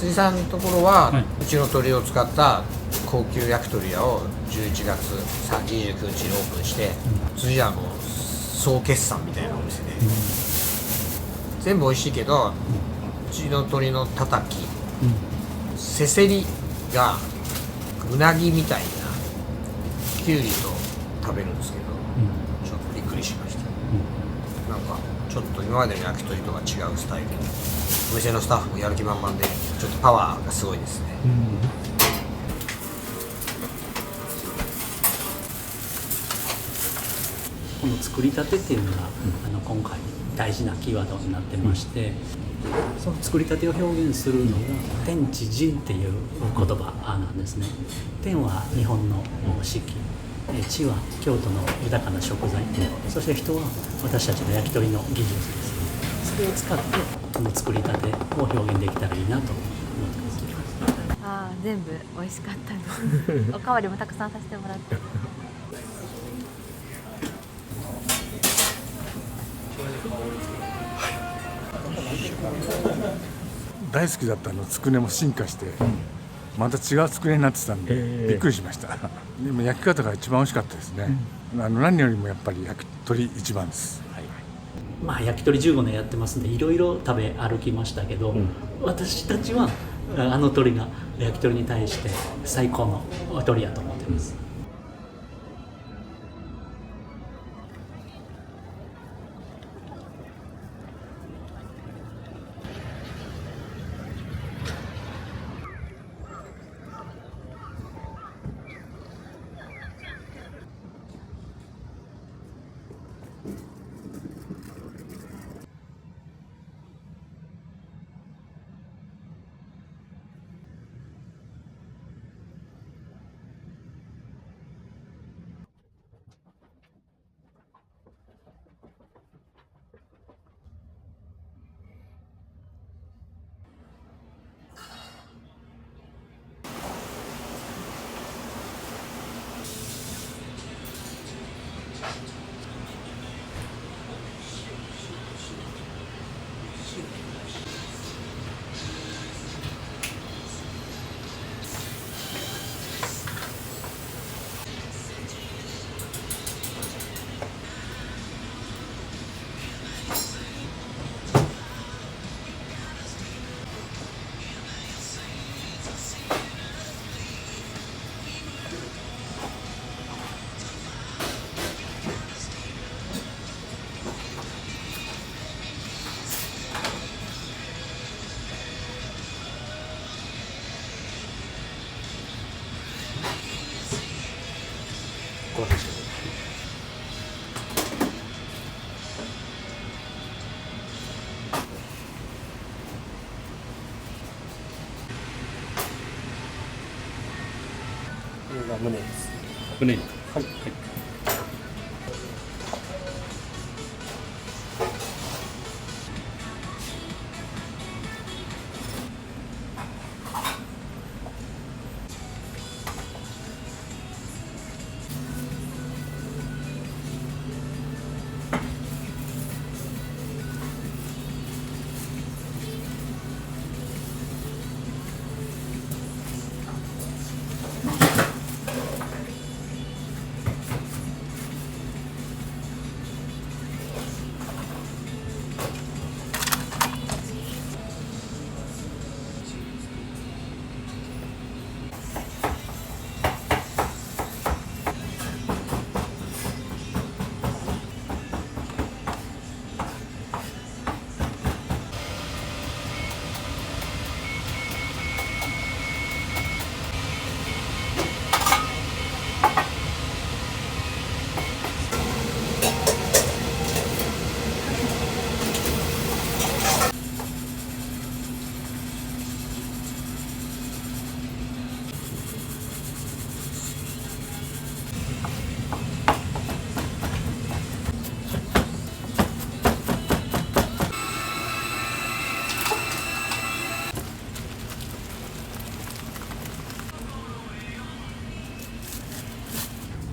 辻さんのところは、はい、うちの鶏を使った高級焼き鳥屋を11月29日にオープンして、辻はもう総決算みたいなお店で、全部美味しいけど、うちの鶏のたたき、せせりがうなぎみたいなきゅうりと食べるんですけど、ちょっとびっくりしました。なんかちょっと今までの焼き鳥とは違うスタイルで、お店のスタッフもやる気満々で、ちょっとパワーがすごいですね。この作りたてっていうのが、今回大事なキーワードになってまして、その作りたてを表現するのが天地人っていう言葉なんですね。天は日本の四季、地は京都の豊かな食材、そして人は私たちの焼き鳥の技術です。それを使ってこの作りたてを表現できたらいいなと思ってます。全部美味しかったですおかわりもたくさんさせてもらって大好きだったつくねも進化して、また違うつくねになってたんで、びっくりしました。でも焼き方が一番美味しかったですね。何よりもやっぱり焼き鳥一番です。焼き鳥15年やってますんで、いろいろ食べ歩きましたけど、私たちはあの鳥が焼き鳥に対して最高の鳥やと思ってます。これが胸です。胸、はい。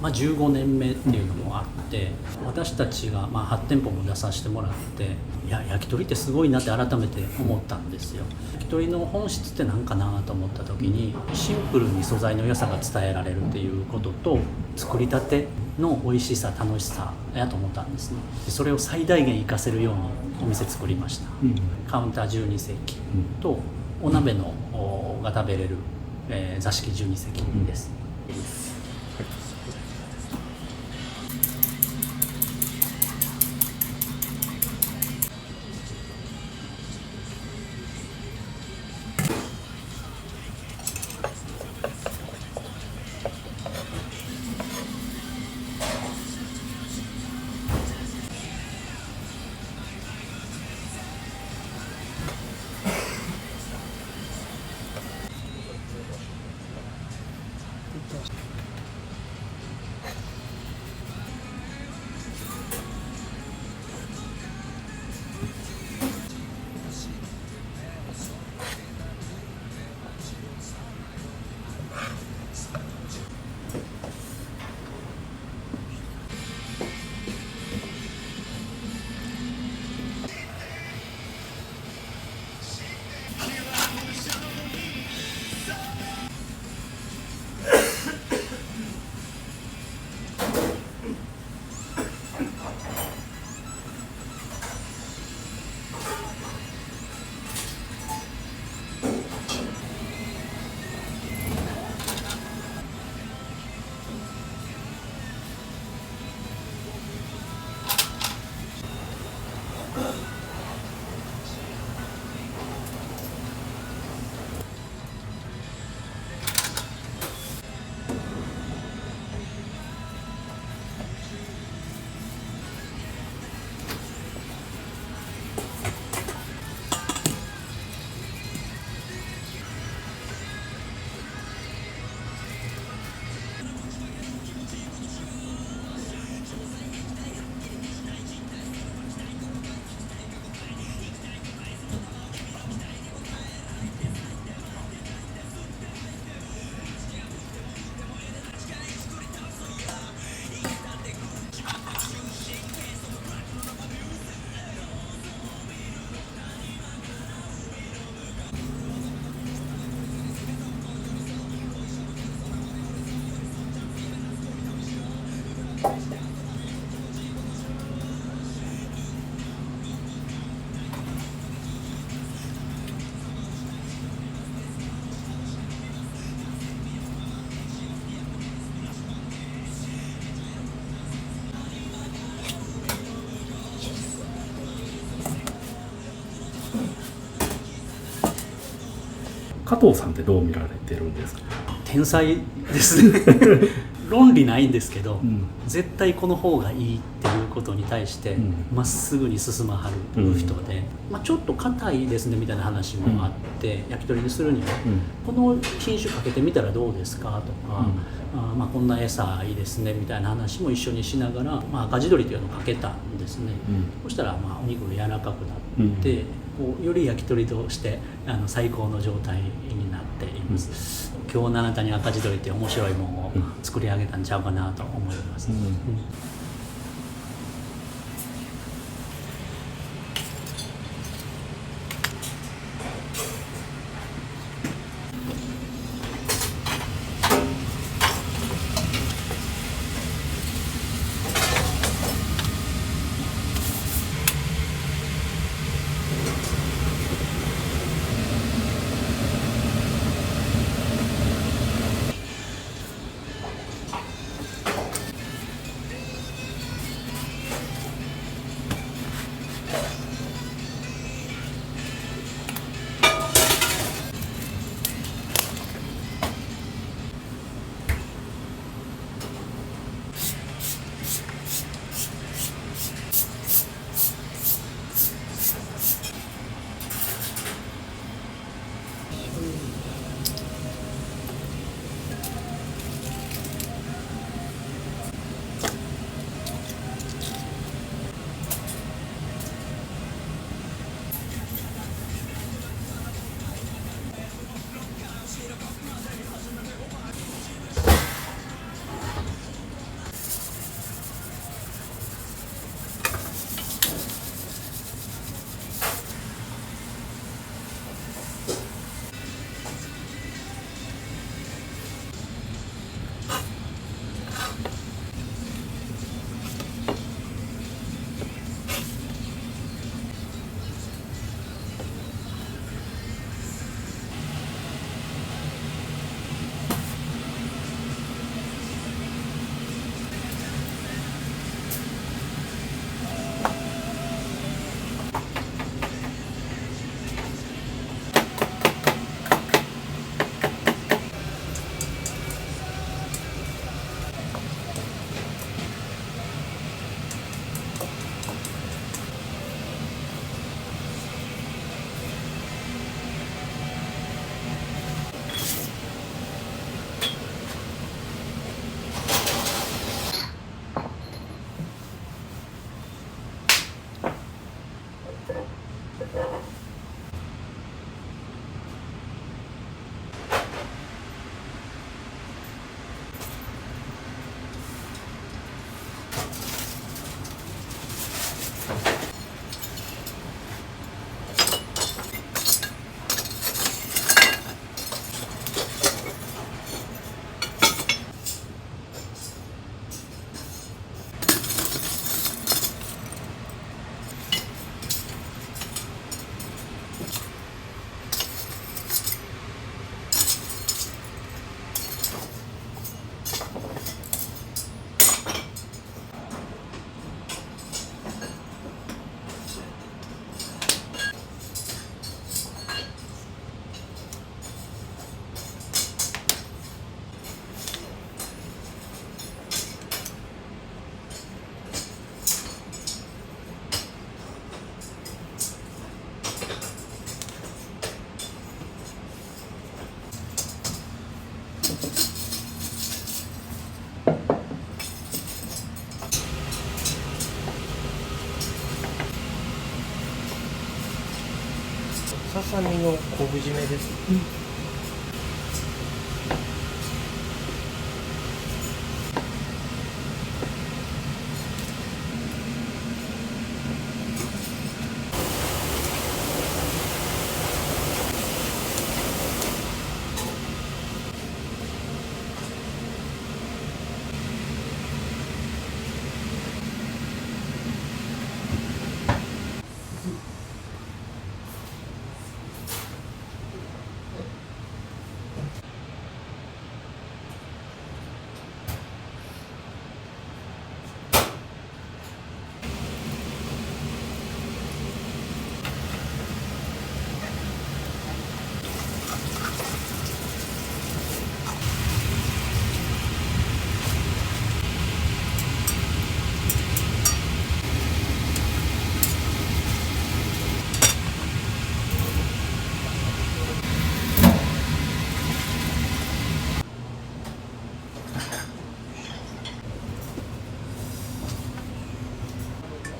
15年目っていうのもあって、私たちが8店舗も出させてもらって、いや焼き鳥ってすごいなって改めて思ったんですよ。焼き鳥の本質って何かなと思った時に、シンプルに素材の良さが伝えられるっていうことと、作りたての美味しさ楽しさやと思ったんですね。それを最大限活かせるようにお店作りました。カウンター12席とお鍋のが食べれる、座敷12席です。加藤さんってどう見られてるんですか？天才ですね論理ないんですけど、絶対この方がいいっていうことに対してまっすぐに進まはる人で、ちょっと硬いですねみたいな話もあって、焼き鳥にするには、この品種かけてみたらどうですかとか、こんな餌いいですねみたいな話も一緒にしながら、赤地鶏というのをかけたんですね。そしたらお肉が柔らかくなって、こうより焼き鳥として最高の状態になっています。今日のあなたに赤地鶏って面白いものを作り上げたんちゃうかなと思います。さみの昆布締めです。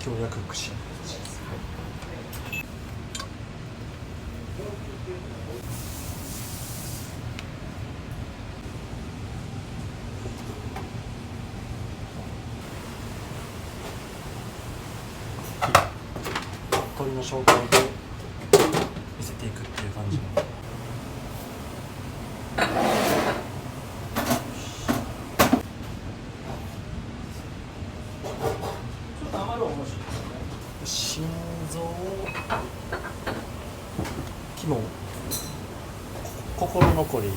強薬串。鳥の紹介で見せていくっていう感じの。心臓、肝、心残り、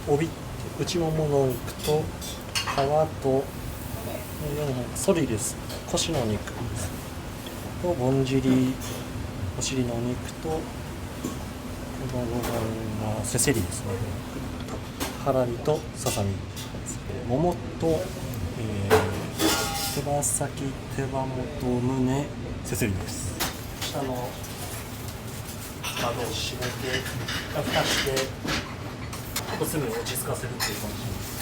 帯、内ももの肉と皮と、ソリです。腰の肉とぼんじり、お尻のお肉と、この部分がせせりですね。ハラミとささみ、ももと、手羽先、手羽元、胸、せせりです。下の窓を閉めて、蓋して、娘を落ち着かせるっていう感じです。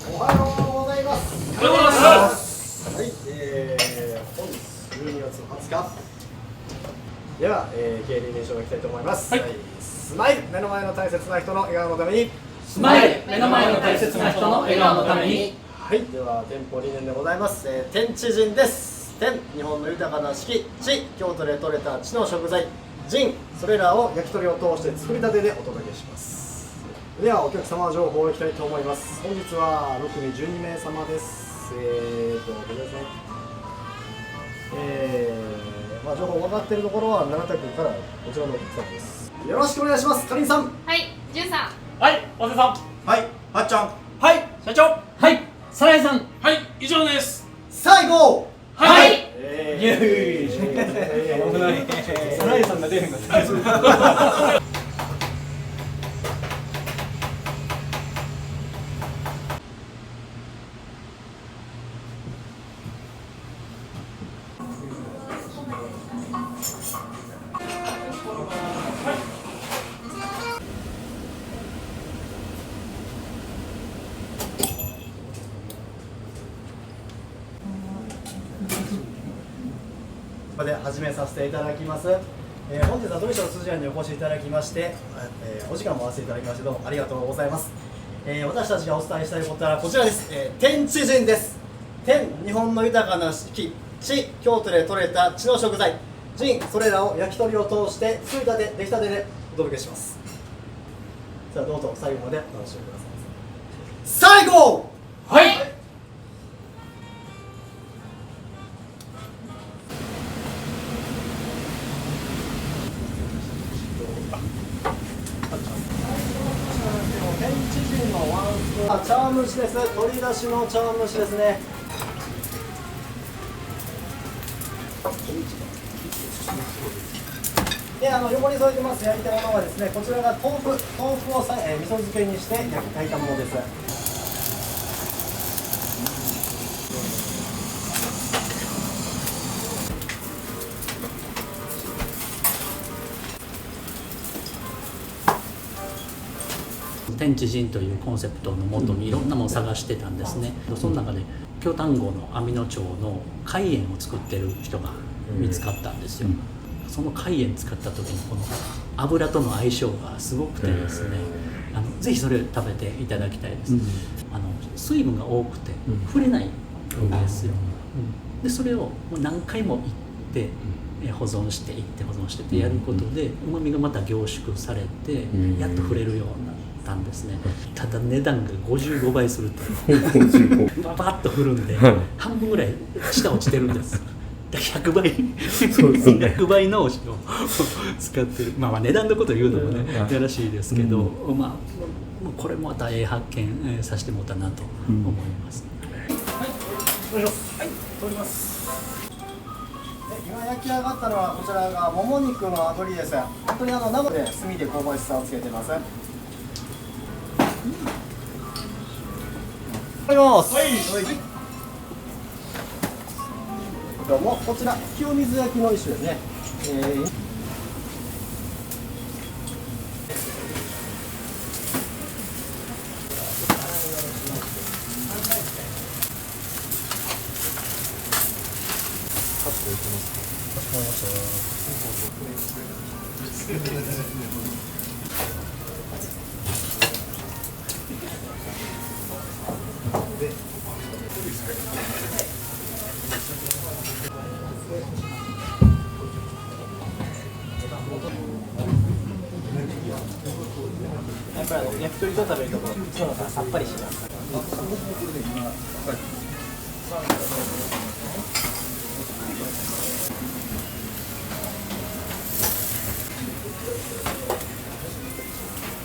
おはようございます。おはようございます。はい、本日12月20日。では、経理名称がいきたいと思います。はい、スマイル、目の前の大切な人の笑顔のために。スマイル、目の前の大切な人の笑顔のために。はい、では店舗理念でございます。天地人です。天、日本の豊かな四季。地、京都で採れた地の食材。人、それらを焼き鳥を通して作りたてでお届けします。ではお客様情報をいきたいと思います。本日は6名12名様です。ごめんなさい。情報分かっているところは永田君からこちらのお客様です。よろしくお願いします。かりんさん。はい、じゅんさん。はい、おせさん。はい、はっちゃん。はい、社長。はい、サラエさん。はい、以上です。最後。はい。サライさんが出るんかった。ここで始めさせていただきます。本日は富城筋屋にお越しいただきまして、お時間も合わせていただきましてどうもありがとうございます。私たちがお伝えしたいことはこちらです。天地人です。天、日本の豊かな四季。地、京都で採れた地の食材。人、それらを焼き鳥を通して作りたて、出来たてでお届けします。さあどうぞ最後までお楽しみください。最後。はい。天地人のワンスプーン、茶碗蒸しです。鶏だしの茶碗蒸しですね。で横に添えてます焼いたものはですね、こちらが豆腐を味噌漬けにして焼いたものです。天地人というコンセプトのもとにいろんなものを探してたんですね。その中で京丹後の網野町の海塩を作ってる人が見つかったんですよ。その海塩使った時にこの油との相性がすごくてですね、ぜひそれを食べていただきたいです。水分が多くて触れないんですよ。でそれをもう何回もいって保存していって保存してってやることで旨味がまた凝縮されてやっと触れるようになったんですね。ただ値段が55倍するとババッと振るんで半分ぐらい下落ちてるんです。100倍100倍のお塩を使ってる。まあ値段のことを言うのもねやらしいですけど、まあこれもまた発見させてもらったなと思います。はい、お願いします。はい、通ります。今焼き上がったのはこちらがもも肉の炙りです。本当に生で炭で香ばしさをつけてます。いただきます。はい。どうもこちら清水焼きの一種ですね。やっぱり焼き鳥と食べるとこっちの方がさっぱりします。お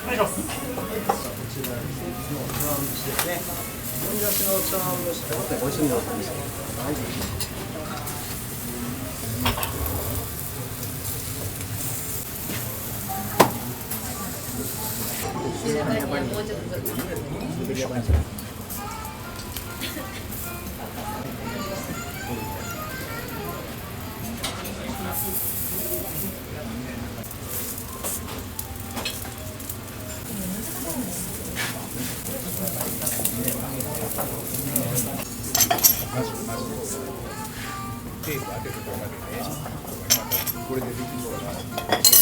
願いします。こちらの茶碗蒸しですね。鶏だしの茶碗蒸しとご一緒にお試しください。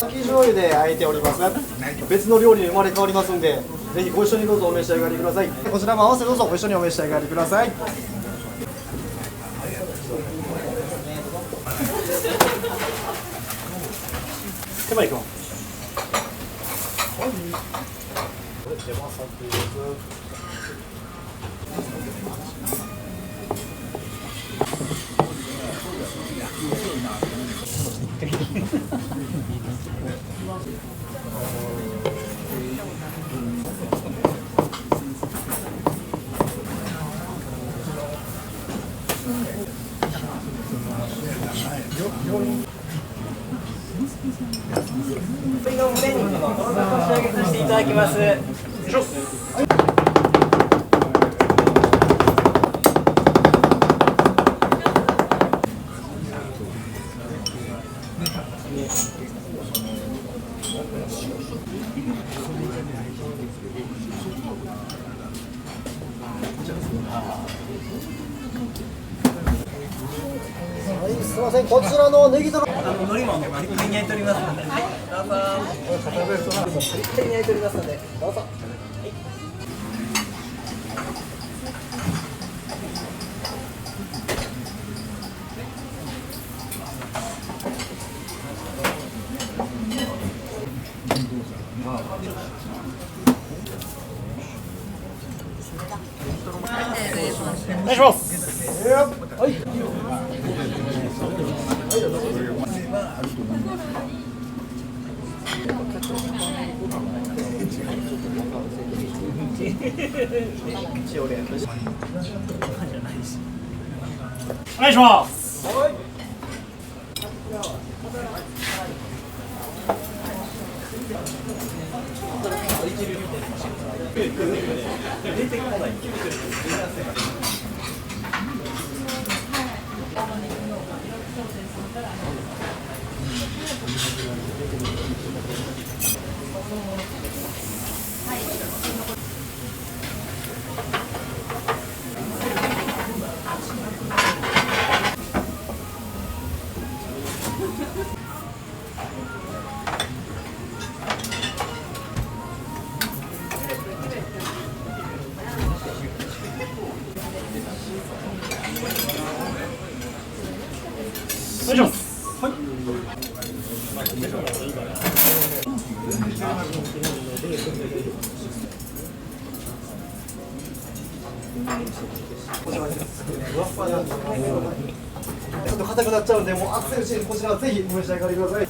焼き醤油で焼いております。別の料理に生まれ変わりますんで、ぜひご一緒にどうぞお召し上がりください。こちらも合わせてどうぞご一緒にお召し上がりください。手前行こう。手羽先です。鶏の胸肉のとろろと仕上げさせていただきます。よいしょ。すみません、こちらのネギトロ海苔もパリッパリに焼いておりますので、はい、どうぞ。パリッパリに焼いておりますので、どうぞ。お願いします。はい。お願いします。はい。お願いします。ふわふわなんでちょっと硬くなっちゃうんで、もう熱いうちにこちらぜひお召し上がりください。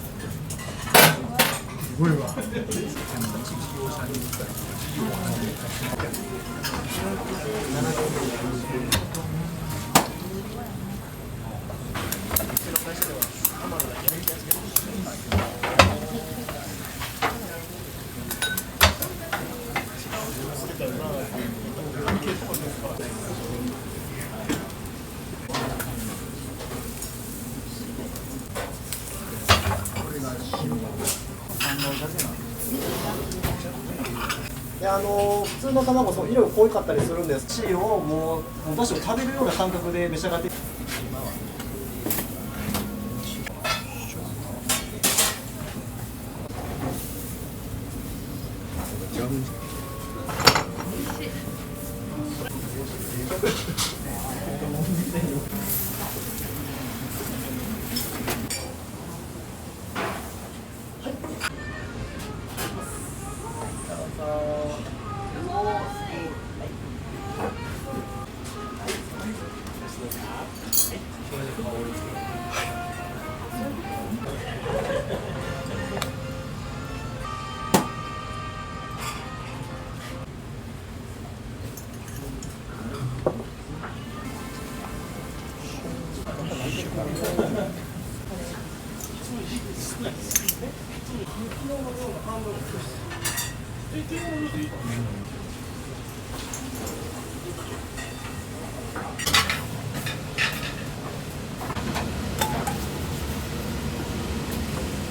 いや普通の卵、そう色が濃かったりするんです。チリをもうどうしても食べるような感覚で召し上がって。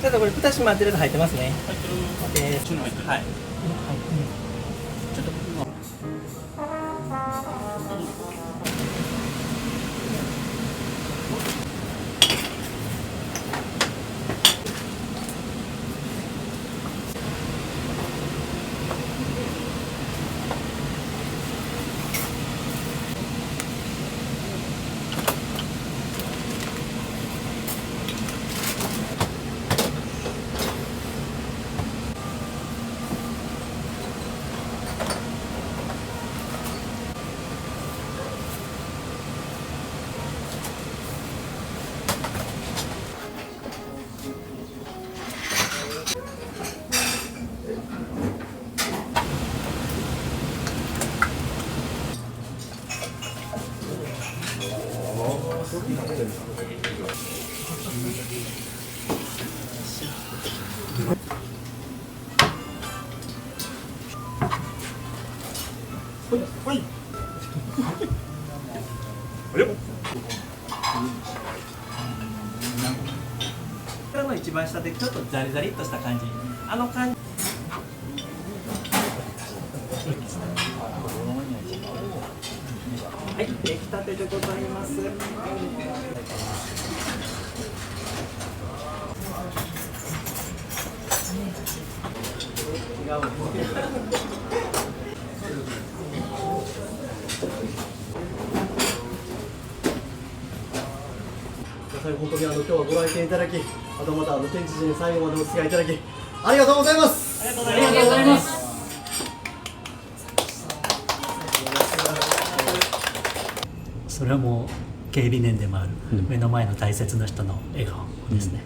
ただこれ蓋閉まってるの入ってますね。はい。これの一番下でちょっとザリザリっとした感じ、あの感じ。はい、出来たてでございます。本当に今日はご来店いただき、あとまた天地人に最後までお付き合いいただきありがとうございます。ありがとうございます。それはもう経理念でもある、目の前の大切な人の笑顔ですね。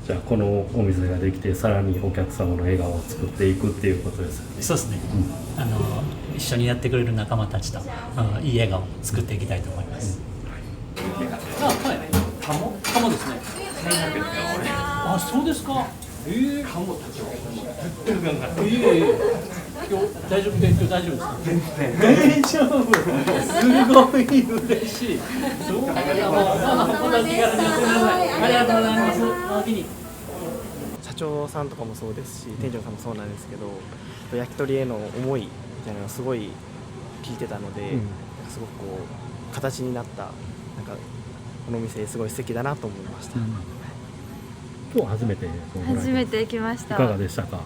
じゃあこのお店ができてさらにお客様の笑顔を作っていくっていうことですよね。そうですね、一緒にやってくれる仲間たちと、いい笑顔を作っていきたいと思います。はい、鴨ですね。あ、そうですか。顔も立ち上がった。今日大丈夫ですか？大丈夫ですか？すごい嬉しい。そう。また気軽にやってください。ありがとうございます。おおきに。社長さんとかもそうですし、店長さんもそうなんですけど、焼き鳥への思いみたいなのがすごい聞いてたので、すごくこう形になったなんかこのお店すごい素敵だなと思いました。今日初めてご覧にな初めて来ました。いかがでしたか？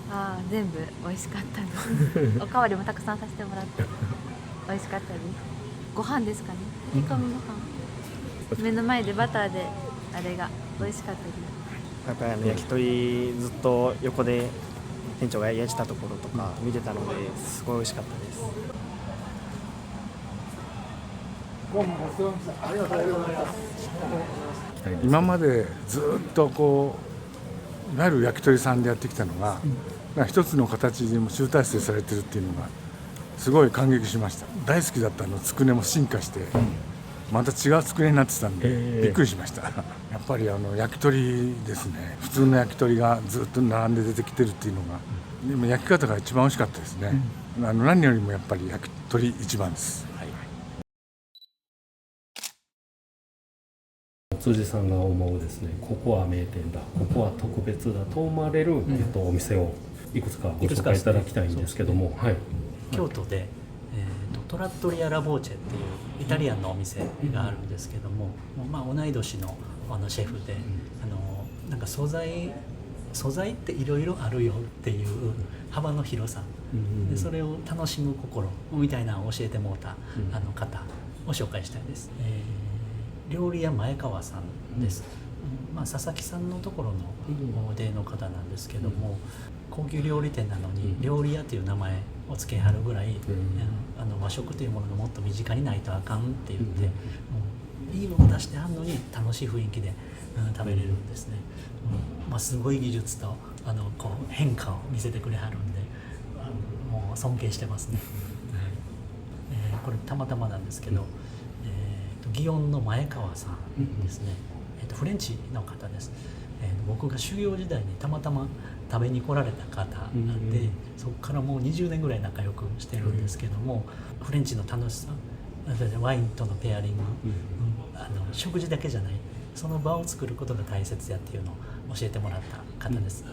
ああ、全部美味しかったですおかわりもたくさんさせてもらって美味しかったです。ご飯ですかね、煮込みご飯、目の前でバターであれが美味しかったです。やっぱり焼き鳥ずっと横で店長が焼いてたところとか見てたのですごい美味しかったです。今までずっとこういわゆる焼き鳥さんでやってきたのが、一つの形にも集大成されてるっていうのがすごい感激しました。大好きだったつくねも進化して、また違うつくねになってたんで、びっくりしましたやっぱり焼き鳥ですね。普通の焼き鳥がずっと並んで出てきてるっていうのが、でも焼き方が一番美味しかったですね。何よりもやっぱり焼き鳥一番です。辻さんが思うですね、ここは名店だ、ここは特別だと思われる、お店をいくつかご紹介いただきたいんですけども、はい、京都で、トラットリア・ラボーチェっていうイタリアンのお店があるんですけども、まあ、同い年のシェフで、なんか素材っていろいろあるよっていう幅の広さ、でそれを楽しむ心みたいなのを教えてもらった方を紹介したいです。料理屋前川さんです。まあ、佐々木さんのところの出の方なんですけども、高級料理店なのに料理屋という名前を付けはるぐらい、和食というものがもっと身近にないとあかんって言って、もういいもの出してはんのに楽しい雰囲気で、食べれるんですね。まあ、すごい技術とこう変化を見せてくれはるんで、もう尊敬してますね。これたまたまなんですけど、祇園の前川さんですね、フレンチの方です。僕が修行時代にたまたま食べに来られた方で、そこからもう20年ぐらい仲良くしてるんですけども、フレンチの楽しさ、ワインとのペアリング、食事だけじゃない、その場を作ることが大切やっていうのを教えてもらった方です。